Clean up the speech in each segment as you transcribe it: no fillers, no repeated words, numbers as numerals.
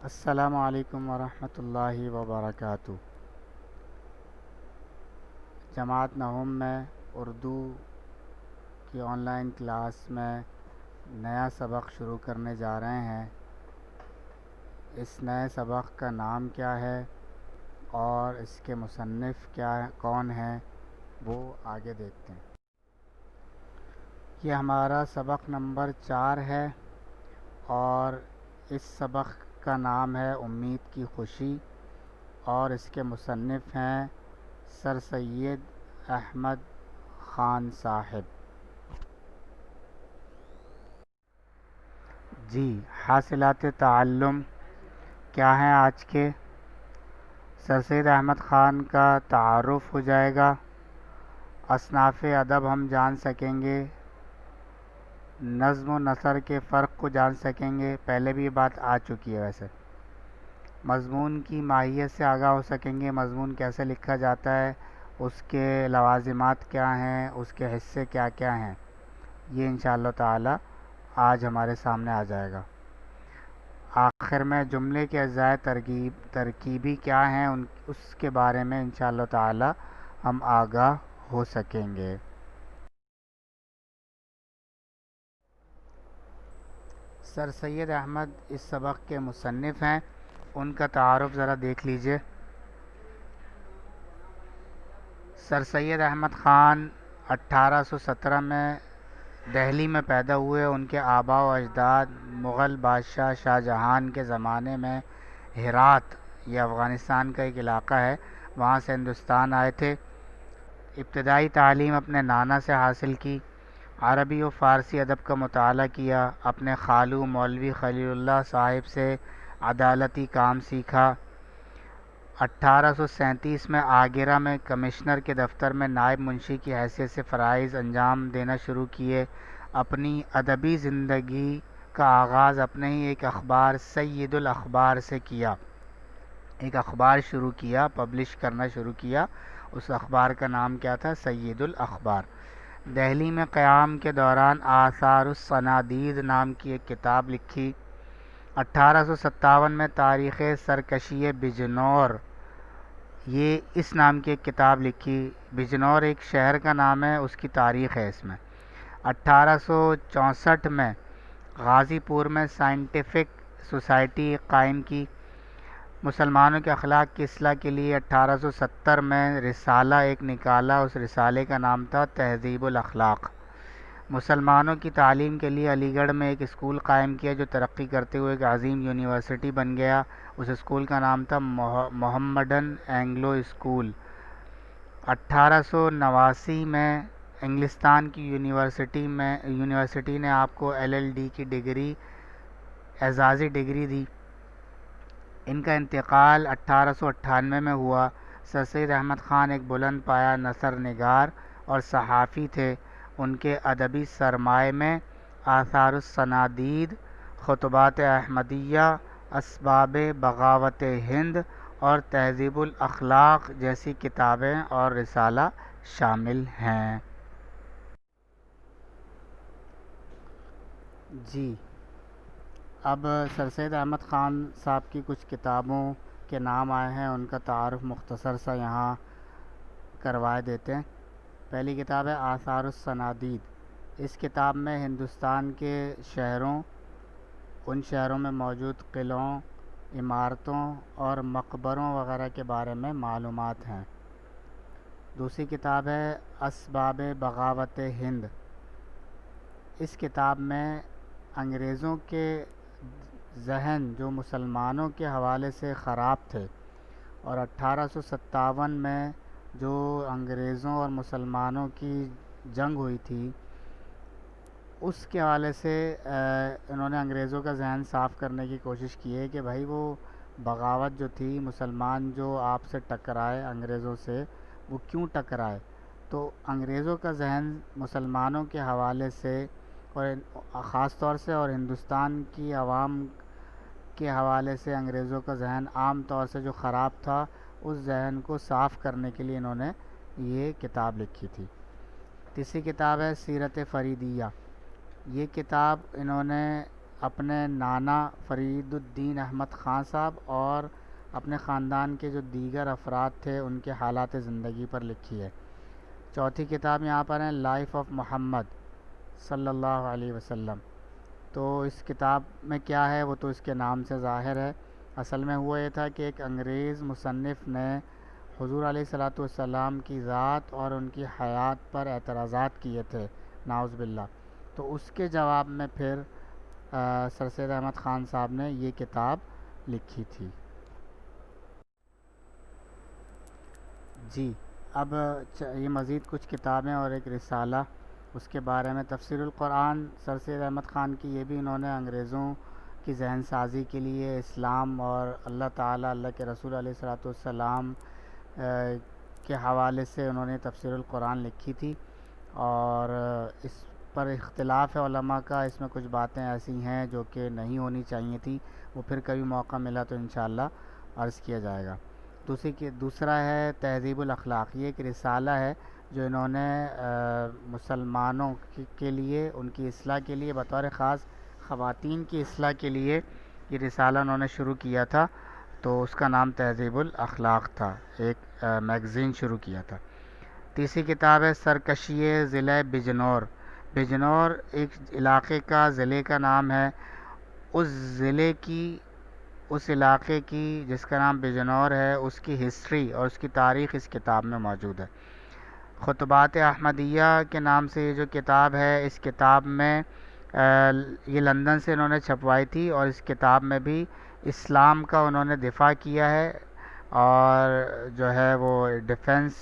السلام علیکم ورحمۃ اللہ وبرکاتہ۔ جماعت نہوم میں اردو کی آن لائن کلاس میں نیا سبق شروع کرنے جا رہے ہیں۔ اس نئے سبق کا نام کیا ہے اور اس کے مصنف کون ہیں، وہ آگے دیکھتے ہیں۔ یہ ہمارا سبق نمبر 4 ہے اور اس سبق کا نام ہے امید کی خوشی، اور اس کے مصنف ہیں سر سید احمد خان صاحب۔ جی، حاصلات تعلم کیا ہیں آج کے؟ سر سید احمد خان کا تعارف ہو جائے گا، اصناف ادب ہم جان سکیں گے، نظم و نثر کے فرق کو جان سکیں گے، پہلے بھی یہ بات آ چکی ہے ویسے۔ مضمون کی ماہیت سے آگاہ ہو سکیں گے، مضمون کیسے لکھا جاتا ہے، اس کے لوازمات کیا ہیں، اس کے حصے کیا کیا ہیں، یہ انشاءاللہ تعالی آج ہمارے سامنے آ جائے گا۔ آخر میں جملے کے اجزائے ترکیبی کیا ہیں، اس کے بارے میں انشاءاللہ تعالی ہم آگاہ ہو سکیں گے۔ سر سید احمد اس سبق کے مصنف ہیں، ان کا تعارف ذرا دیکھ لیجئے۔ سر سید احمد خان 1817 میں دہلی میں پیدا ہوئے۔ ان کے آباء و اجداد مغل بادشاہ شاہ جہان کے زمانے میں ہرات، یہ افغانستان کا ایک علاقہ ہے، وہاں سے ہندوستان آئے تھے۔ ابتدائی تعلیم اپنے نانا سے حاصل کی، عربی و فارسی ادب کا مطالعہ کیا، اپنے خالو مولوی خلیل اللہ صاحب سے عدالتی کام سیکھا۔ 1837 میں آگرہ میں کمشنر کے دفتر میں نائب منشی کی حیثیت سے فرائض انجام دینا شروع کیے۔ اپنی ادبی زندگی کا آغاز اپنے ہی ایک اخبار سید الاخبار سے کیا۔ ایک اخبار شروع کیا، پبلش کرنا شروع کیا، اس اخبار کا نام کیا تھا؟ سید الاخبار۔ دہلی میں قیام کے دوران آثار الصنادید نام کی ایک کتاب لکھی۔ 1857 میں تاریخ سرکشی بجنور، یہ اس نام کی ایک کتاب لکھی۔ بجنور ایک شہر کا نام ہے، اس کی تاریخ ہے اس میں۔ 1864 میں غازی پور میں سائنٹیفک سوسائٹی قائم کی۔ مسلمانوں کے اخلاق کی اصلاح کے لیے 1870 میں رسالہ ایک نکالا، اس رسالے کا نام تھا تہذیب الاخلاق۔ مسلمانوں کی تعلیم کے لیے علی گڑھ میں ایک اسکول قائم کیا جو ترقی کرتے ہوئے ایک عظیم یونیورسٹی بن گیا۔ اس اسکول کا نام تھا محمڈن اینگلو اسکول۔ 1889 میں انگلستان کی یونیورسٹی نے آپ کو LLD کی ڈگری، اعزازی ڈگری دی۔ ان کا انتقال 1898 میں ہوا۔ سر سید احمد خان ایک بلند پایہ نثر نگار اور صحافی تھے۔ ان کے ادبی سرمائے میں آثار الصنادید، خطبات احمدیہ، اسباب بغاوت ہند اور تہذیب الاخلاق جیسی کتابیں اور رسالہ شامل ہیں۔ جی، اب سر سید احمد خان صاحب کی کچھ کتابوں کے نام آئے ہیں، ان کا تعارف مختصر سا یہاں کروائے دیتے ہیں۔ پہلی کتاب ہے آثار الصنادید۔ اس کتاب میں ہندوستان کے شہروں، ان شہروں میں موجود قلعوں، عمارتوں اور مقبروں وغیرہ کے بارے میں معلومات ہیں۔ دوسری کتاب ہے اسباب بغاوت ہند۔ اس کتاب میں انگریزوں کے ذہن جو مسلمانوں کے حوالے سے خراب تھے، اور 1857 میں جو انگریزوں اور مسلمانوں کی جنگ ہوئی تھی، اس کے حوالے سے انہوں نے انگریزوں کا ذہن صاف کرنے کی کوشش کی ہے کہ بھائی وہ بغاوت جو تھی، مسلمان جو آپ سے ٹکرائے انگریزوں سے، وہ کیوں ٹکرائے؟ تو انگریزوں کا ذہن مسلمانوں کے حوالے سے، اور خاص طور سے اور ہندوستان کی عوام کے حوالے سے انگریزوں کا ذہن عام طور سے جو خراب تھا، اس ذہن کو صاف کرنے کے لیے انہوں نے یہ کتاب لکھی تھی۔ تیسری کتاب ہے سیرت فریدیہ۔ یہ کتاب انہوں نے اپنے نانا فرید الدین احمد خان صاحب اور اپنے خاندان کے جو دیگر افراد تھے ان کے حالات زندگی پر لکھی ہے۔ چوتھی کتاب یہاں پر ہے لائف آف محمد صلی اللہ علیہ وسلم۔ تو اس کتاب میں کیا ہے وہ تو اس کے نام سے ظاہر ہے۔ اصل میں ہوا یہ تھا کہ ایک انگریز مصنف نے حضور علیہ الصلاۃ والسلام کی ذات اور ان کی حیات پر اعتراضات کیے تھے، نعوذ باللہ۔ تو اس کے جواب میں پھر سر سید احمد خان صاحب نے یہ کتاب لکھی تھی۔ جی، اب یہ مزید کچھ کتابیں اور ایک رسالہ اس کے بارے میں۔ تفسیر القرآن سر سید احمد خان کی، یہ بھی انہوں نے انگریزوں کی ذہن سازی کے لیے اسلام اور اللہ تعالیٰ، اللہ کے رسول علیہ الصلاۃ والسلام کے حوالے سے انہوں نے تفسیر القرآن لکھی تھی، اور اس پر اختلاف ہے علماء کا۔ اس میں کچھ باتیں ایسی ہیں جو کہ نہیں ہونی چاہیے تھی، وہ پھر کبھی موقع ملا تو انشاءاللہ عرض کیا جائے گا۔ دوسرا ہے تہذیب الاخلاق، یہ ایک رسالہ ہے جو انہوں نے مسلمانوں کے لیے، ان کی اصلاح کے لیے، بطور خاص خواتین کی اصلاح کے لیے یہ رسالہ انہوں نے شروع کیا تھا، تو اس کا نام تہذیب الاخلاق تھا، ایک میگزین شروع کیا تھا۔ تیسری کتاب ہے سرکشی ضلع بجنور۔ بجنور ایک علاقے کا، ضلع کا نام ہے۔ اس ضلع کی، اس علاقے کی جس کا نام بجنور ہے، اس کی ہسٹری اور اس کی تاریخ اس کتاب میں موجود ہے۔ خطبات احمدیہ کے نام سے یہ جو کتاب ہے، اس کتاب میں یہ لندن سے انہوں نے چھپوائی تھی، اور اس کتاب میں بھی اسلام کا انہوں نے دفاع کیا ہے، اور جو ہے وہ ڈیفنس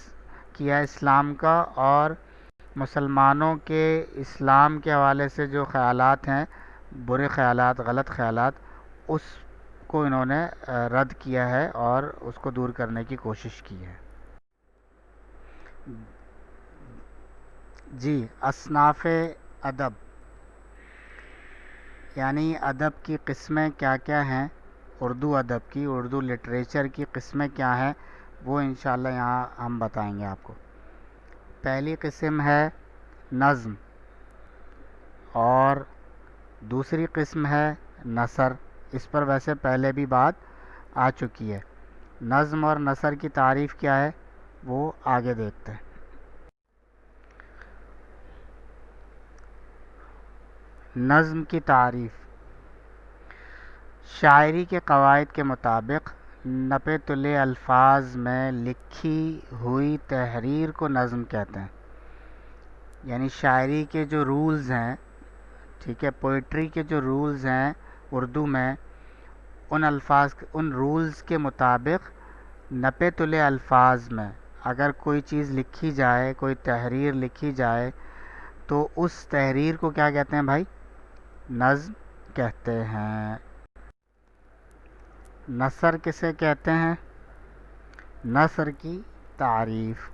کیا ہے اسلام کا، اور مسلمانوں کے اسلام کے حوالے سے جو خیالات ہیں، برے خیالات، غلط خیالات، اس کو انہوں نے رد کیا ہے اور اس کو دور کرنے کی کوشش کی ہے۔ جی، اصناف ادب، یعنی ادب کی قسمیں کیا کیا ہیں، اردو ادب کی، اردو لٹریچر کی قسمیں کیا ہیں، وہ انشاءاللہ یہاں ہم بتائیں گے آپ کو۔ پہلی قسم ہے نظم، اور دوسری قسم ہے نثر۔ اس پر ویسے پہلے بھی بات آ چکی ہے۔ نظم اور نثر کی تعریف کیا ہے وہ آگے دیکھتے ہیں۔ نظم کی تعریف: شاعری کے قواعد کے مطابق نپے تلے الفاظ میں لکھی ہوئی تحریر کو نظم کہتے ہیں۔ یعنی شاعری کے جو رولز ہیں، ٹھیک ہے، پوئٹری کے جو رولز ہیں اردو میں، ان رولز کے مطابق نپے تلے الفاظ میں اگر کوئی چیز لکھی جائے، کوئی تحریر لکھی جائے، تو اس تحریر کو کیا کہتے ہیں بھائی؟ نظم کہتے ہیں۔ نثر کسے کہتے ہیں؟ نثر کی تعریف: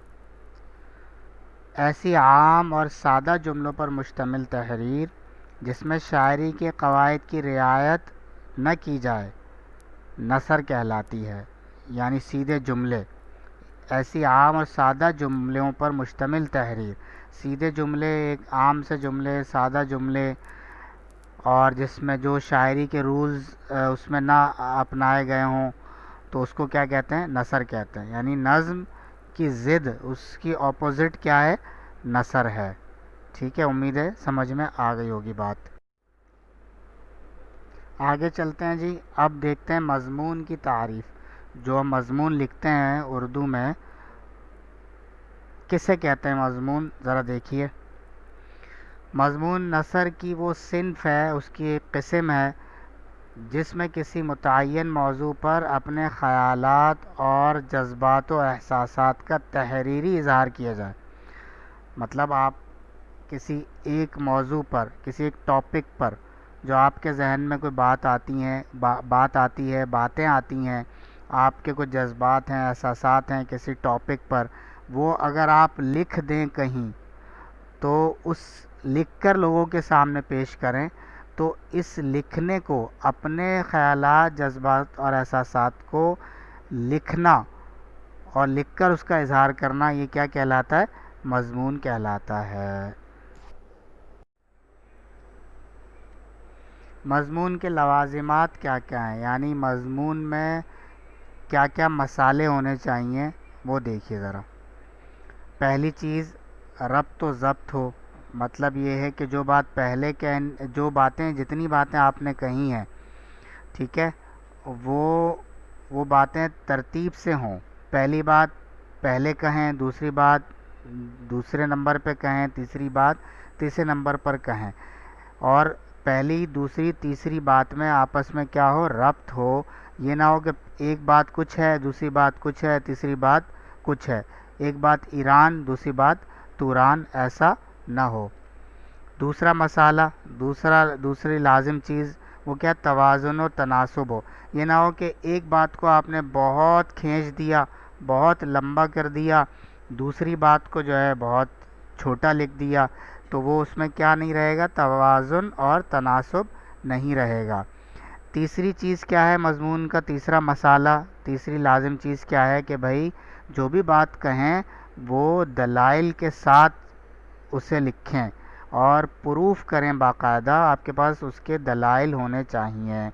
ایسی عام اور سادہ جملوں پر مشتمل تحریر جس میں شاعری کے قواعد کی رعایت نہ کی جائے نثر کہلاتی ہے۔ یعنی سیدھے جملے، ایسی عام اور سادہ جملوں پر مشتمل تحریر، سیدھے جملے، ایک عام سے جملے، سادہ جملے، اور جس میں جو شاعری کے رولز اس میں نہ اپنائے گئے ہوں، تو اس کو کیا کہتے ہیں؟ نثر کہتے ہیں۔ یعنی نظم کی ضد، اس کی اپوزٹ کیا ہے؟ نثر ہے۔ ٹھیک ہے، امید ہے سمجھ میں آ گئی ہوگی بات۔ آگے چلتے ہیں جی، اب دیکھتے ہیں مضمون کی تعریف۔ جو ہم مضمون لکھتے ہیں اردو میں، کسے کہتے ہیں مضمون؟ ذرا دیکھیے۔ مضمون نثر کی وہ صنف ہے، اس کی ایک قسم ہے جس میں کسی متعین موضوع پر اپنے خیالات اور جذبات و احساسات کا تحریری اظہار کیا جائے۔ مطلب آپ کسی ایک موضوع پر، کسی ایک ٹاپک پر، جو آپ کے ذہن میں کوئی بات آتی ہے، باتیں آتی ہیں، آپ کے کچھ جذبات ہیں، احساسات ہیں کسی ٹاپک پر، وہ اگر آپ لکھ دیں کہیں، تو اس لکھ کر لوگوں کے سامنے پیش کریں، تو اس لکھنے کو، اپنے خیالات، جذبات اور احساسات کو لکھنا اور لکھ کر اس کا اظہار کرنا، یہ کیا کہلاتا ہے؟ مضمون کہلاتا ہے۔ مضمون کے لوازمات کیا کیا ہیں، یعنی مضمون میں کیا کیا مسالے ہونے چاہیے وہ دیکھیے ذرا۔ پہلی چیز ربط و ضبط ہو، مطلب یہ ہے کہ جو بات پہلے جو باتیں جتنی باتیں آپ نے کہی ہیں، ٹھیک ہے، وہ باتیں ترتیب سے ہوں۔ پہلی بات پہلے کہیں، دوسری بات دوسرے نمبر پہ کہیں، تیسری بات تیسرے نمبر پر کہیں، اور پہلی دوسری تیسری بات میں آپس میں کیا ہو، ربط ہو۔ یہ نہ ہو کہ ایک بات کچھ ہے، دوسری بات کچھ ہے، تیسری بات کچھ ہے، ایک بات ایران دوسری بات توران، ایسا نہ ہو۔ دوسرا مسئلہ، دوسری لازم چیز وہ کیا، توازن و تناسب ہو۔ یہ نہ ہو کہ ایک بات کو آپ نے بہت کھینچ دیا، بہت لمبا کر دیا، دوسری بات کو جو ہے بہت چھوٹا لکھ دیا، تو وہ اس میں کیا نہیں رہے گا، توازن اور تناسب نہیں رہے گا۔ تیسری چیز کیا ہے، مضمون کا تیسرا مسئلہ، تیسری لازم چیز کیا ہے کہ بھائی جو بھی بات کہیں وہ دلائل کے ساتھ اسے لکھیں اور پروف کریں، باقاعدہ آپ کے پاس اس کے دلائل ہونے چاہیے۔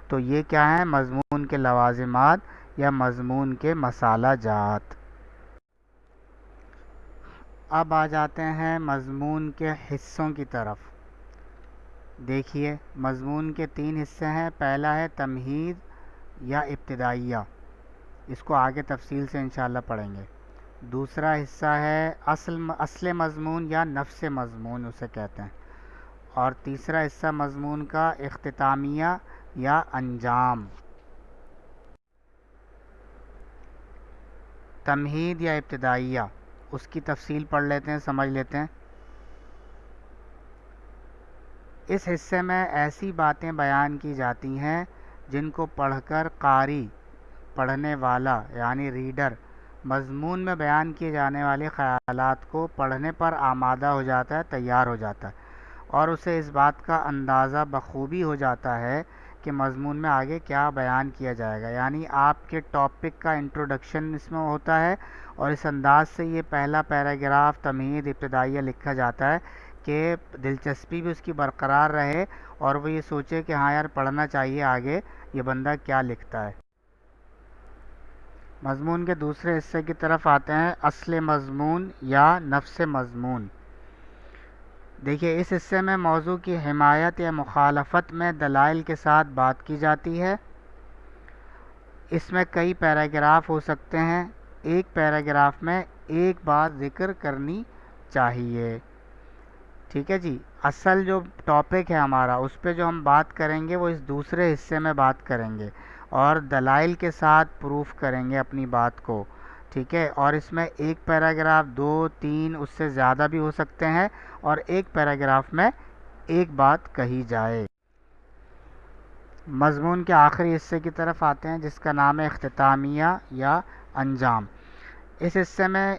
تو یہ کیا ہیں، مضمون کے لوازمات یا مضمون کے مسالہ جات۔ اب آ جاتے ہیں مضمون کے حصوں کی طرف۔ دیکھیے مضمون کے 3 حصے ہیں۔ پہلا ہے تمہید یا ابتدائیہ، اس کو آگے تفصیل سے انشاءاللہ پڑھیں گے۔ دوسرا حصہ ہے اصل مضمون یا نفس مضمون اسے کہتے ہیں، اور تیسرا حصہ مضمون کا اختتامیہ یا انجام۔ تمہید یا ابتدائیہ، اس کی تفصیل پڑھ لیتے ہیں، سمجھ لیتے ہیں۔ اس حصے میں ایسی باتیں بیان کی جاتی ہیں جن کو پڑھ کر قاری، پڑھنے والا یعنی ریڈر، مضمون میں بیان کیے جانے والے خیالات کو پڑھنے پر آمادہ ہو جاتا ہے، تیار ہو جاتا ہے، اور اسے اس بات کا اندازہ بخوبی ہو جاتا ہے کہ مضمون میں آگے کیا بیان کیا جائے گا۔ یعنی آپ کے ٹاپک کا انٹروڈکشن اس میں ہوتا ہے، اور اس انداز سے یہ پہلا پیراگراف تمہید ابتدائیہ لکھا جاتا ہے کہ دلچسپی بھی اس کی برقرار رہے، اور وہ یہ سوچے کہ ہاں یار پڑھنا چاہیے آگے یہ بندہ کیا لکھتا ہے۔ مضمون کے دوسرے حصے کی طرف آتے ہیں، اصل مضمون یا نفس مضمون۔ دیکھیے اس حصے میں موضوع کی حمایت یا مخالفت میں دلائل کے ساتھ بات کی جاتی ہے۔ اس میں کئی پیراگراف ہو سکتے ہیں، ایک پیراگراف میں ایک بات ذکر کرنی چاہیے، ٹھیک ہے جی۔ اصل جو ٹاپک ہے ہمارا، اس پہ جو ہم بات کریں گے وہ اس دوسرے حصے میں بات کریں گے، اور دلائل کے ساتھ پروف کریں گے اپنی بات کو، ٹھیک ہے۔ اور اس میں ایک پیراگراف 2 3 اس سے زیادہ بھی ہو سکتے ہیں، اور ایک پیراگراف میں ایک بات کہی جائے۔ مضمون کے آخری حصے کی طرف آتے ہیں جس کا نام ہے اختتامیہ یا انجام۔ اس حصے میں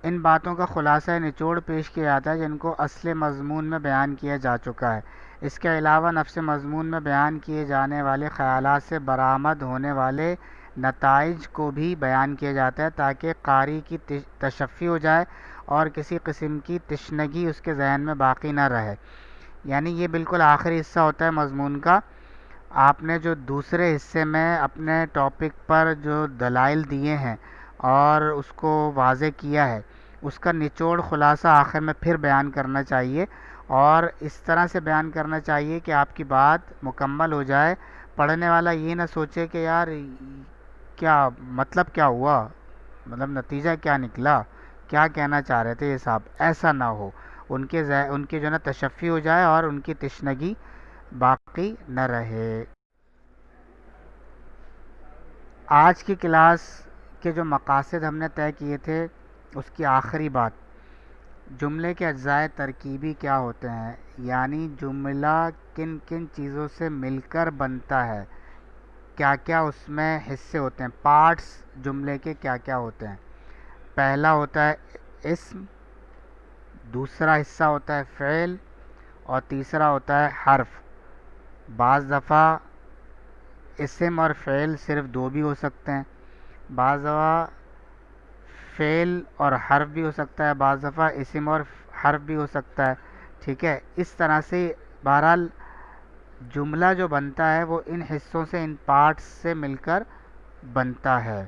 ان باتوں کا خلاصہ نچوڑ پیش کیا جاتا ہے جن کو اصل مضمون میں بیان کیا جا چکا ہے۔ اس کے علاوہ نفس مضمون میں بیان کیے جانے والے خیالات سے برآمد ہونے والے نتائج کو بھی بیان کیا جاتا ہے، تاکہ قاری کی تشفی ہو جائے اور کسی قسم کی تشنگی اس کے ذہن میں باقی نہ رہے۔ یعنی یہ بالکل آخری حصہ ہوتا ہے مضمون کا۔ آپ نے جو دوسرے حصے میں اپنے ٹاپک پر جو دلائل دیے ہیں اور اس کو واضح کیا ہے، اس کا نچوڑ خلاصہ آخر میں پھر بیان کرنا چاہیے، اور اس طرح سے بیان کرنا چاہیے کہ آپ کی بات مکمل ہو جائے، پڑھنے والا یہ نہ سوچے کہ یار کیا مطلب کیا ہوا، مطلب نتیجہ کیا نکلا، کیا کہنا چاہ رہے تھے یہ صاحب، ایسا نہ ہو۔ ان کی جو نا تشفی ہو جائے اور ان کی تشنگی باقی نہ رہے۔ آج کی کلاس کے جو مقاصد ہم نے طے کیے تھے، اس کی آخری بات، جملے کے اجزائے ترکیبی کیا ہوتے ہیں، یعنی جملہ کن کن چیزوں سے مل کر بنتا ہے، کیا کیا اس میں حصے ہوتے ہیں، پارٹس جملے کے کیا کیا ہوتے ہیں۔ پہلا ہوتا ہے اسم، دوسرا حصہ ہوتا ہے فعل، اور تیسرا ہوتا ہے حرف۔ بعض دفعہ اسم اور فعل صرف 2 بھی ہو سکتے ہیں، بعض دفعہ فعل اور حرف بھی ہو سکتا ہے، بعض دفعہ اسم اور حرف بھی ہو سکتا ہے، ٹھیک ہے۔ اس طرح سے بہرحال جملہ جو بنتا ہے وہ ان حصوں سے، ان پارٹس سے مل کر بنتا ہے۔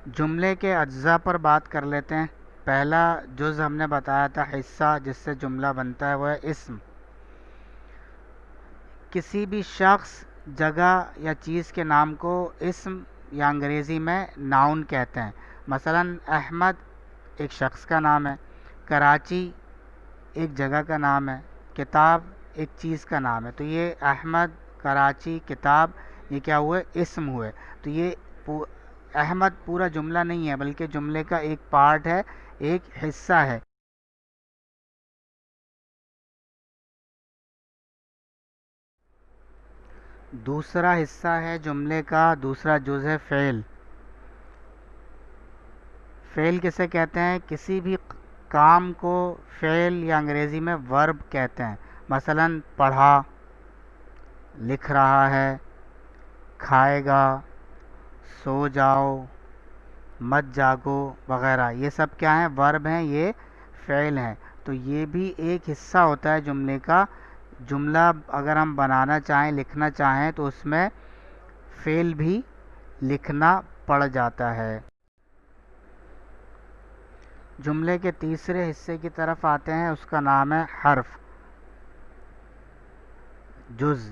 جملے کے اجزاء پر بات کر لیتے ہیں۔ پہلا جز ہم نے بتایا تھا حصہ جس سے جملہ بنتا ہے، وہ ہے اسم۔ کسی بھی شخص، جگہ یا چیز کے نام کو اسم یا انگریزی میں ناؤن کہتے ہیں۔ مثلا احمد ایک شخص کا نام ہے، کراچی ایک جگہ کا نام ہے، کتاب ایک چیز کا نام ہے۔ تو یہ احمد، کراچی، کتاب، یہ کیا ہوئے؟ اسم ہوئے۔ تو یہ احمد پورا جملہ نہیں ہے بلکہ جملے کا ایک پارٹ ہے، ایک حصہ ہے۔ دوسرا حصہ ہے جملے کا، دوسرا جز ہے فعل۔ فعل کسے کہتے ہیں؟ کسی بھی کام کو فعل یا انگریزی میں ورب کہتے ہیں۔ مثلا پڑھا، لکھ رہا ہے، کھائے گا، سو جاؤ، مت جاگو وغیرہ، یہ سب کیا ہیں؟ ورب ہیں، یہ فعل ہیں۔ تو یہ بھی ایک حصہ ہوتا ہے جملے کا۔ جملہ اگر ہم بنانا چاہیں، لکھنا چاہیں تو اس میں فعل بھی لکھنا پڑ جاتا ہے۔ جملے کے تیسرے حصے کی طرف آتے ہیں، اس کا نام ہے حرف، جز۔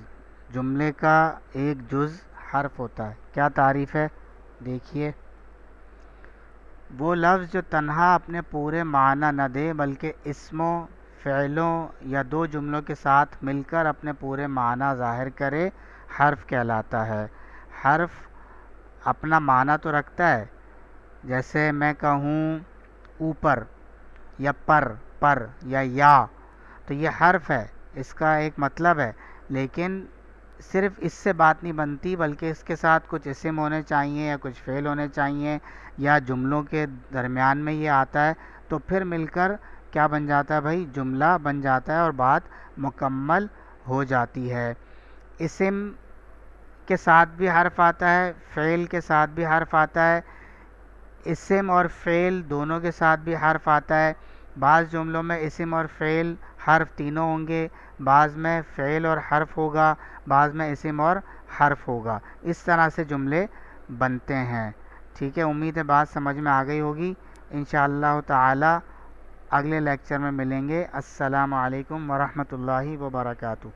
جملے کا ایک جز حرف ہوتا ہے۔ کیا تعریف ہے؟ دیکھیے، وہ لفظ جو تنہا اپنے پورے معنی نہ دے بلکہ اسموں، فعلوں یا دو جملوں کے ساتھ مل کر اپنے پورے معنی ظاہر کرے، حرف کہلاتا ہے۔ حرف اپنا معنی تو رکھتا ہے، جیسے میں کہوں اوپر یا پر یا، تو یہ حرف ہے، اس کا ایک مطلب ہے، لیکن صرف اس سے بات نہیں بنتی بلکہ اس کے ساتھ کچھ اسم ہونے چاہیے یا کچھ فعل ہونے چاہیے یا جملوں کے درمیان میں یہ آتا ہے، تو پھر مل کر کیا بن جاتا ہے بھائی؟ جملہ بن جاتا ہے اور بات مکمل ہو جاتی ہے۔ اسم کے ساتھ بھی حرف آتا ہے، فعل کے ساتھ بھی حرف آتا ہے، اسم اور فعل دونوں کے ساتھ بھی حرف آتا ہے۔ بعض جملوں میں اسم اور فعل حرف تینوں ہوں گے، بعض میں فعل اور حرف ہوگا، بعض میں اسم اور حرف ہوگا۔ اس طرح سے جملے بنتے ہیں۔ ٹھیک ہے، امید ہے بات سمجھ میں آ گئی ہوگی۔ انشاءاللہ تعالی اگلے لیکچر میں ملیں گے۔ السلام علیکم ورحمۃ اللہ وبرکاتہ۔